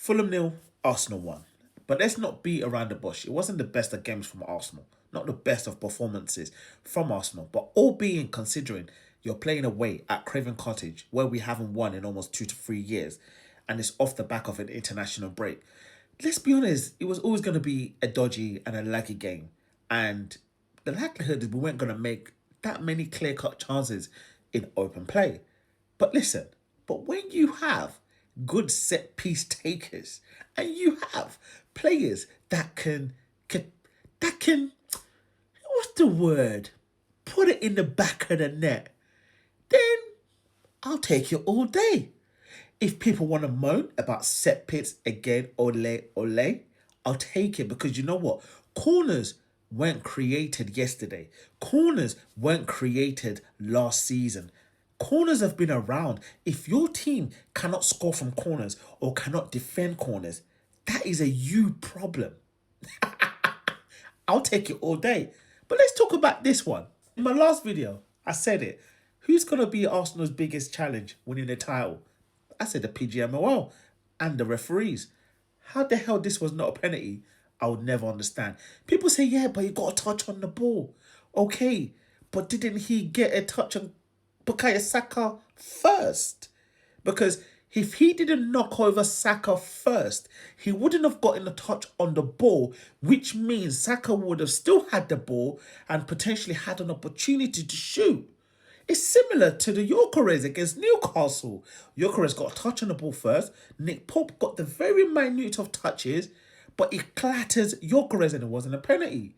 Fulham nil, Arsenal won. But let's not beat around the bush. It wasn't the best of games from Arsenal, not the best of performances from Arsenal. But all being considering you're playing away at Craven Cottage, where we haven't won in almost 2 to 3 years, and it's off the back of an international break. Let's be honest, it was always going to be a dodgy and a laggy game. And the likelihood is we weren't going to make that many clear cut chances in open play. But listen, but when you have good set piece takers and you have players that can what's the word? Put it in the back of the net, then I'll take it all day. If people want to moan about set pits again, ole, I'll take it because you know what? Corners weren't created yesterday. Corners weren't created last season. Corners have been around. If your team cannot score from corners or cannot defend corners, that is a you problem. I'll take it all day. But let's talk about this one. In my last video, I said it. Who's going to be Arsenal's biggest challenge winning the title? I said the PGMOL and the referees. How the hell this was not a penalty, I would never understand. People say, yeah, but he got a touch on the ball. Okay, but didn't he get a touch on Bukayo Saka first? Because if he didn't knock over Saka first, he wouldn't have gotten a touch on the ball, which means Saka would have still had the ball and potentially had an opportunity to shoot. It's similar to the Gyökeres against Newcastle. Gyökeres got a touch on the ball first. Nick Pope got the very minute of touches, but he clatters Gyökeres and it wasn't a penalty.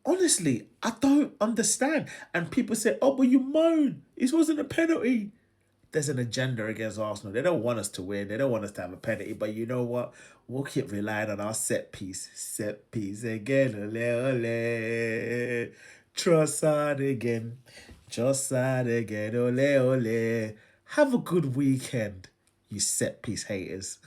Honestly, I don't understand. And people say, oh, but you moan. It wasn't a penalty. There's an agenda against Arsenal. They don't want us to win. They don't want us to have a penalty. But you know what? We'll keep relying on our set piece. Set piece again. Ole, ole. Trossard again. Trossard again. Ole, ole. Have a good weekend, you set piece haters.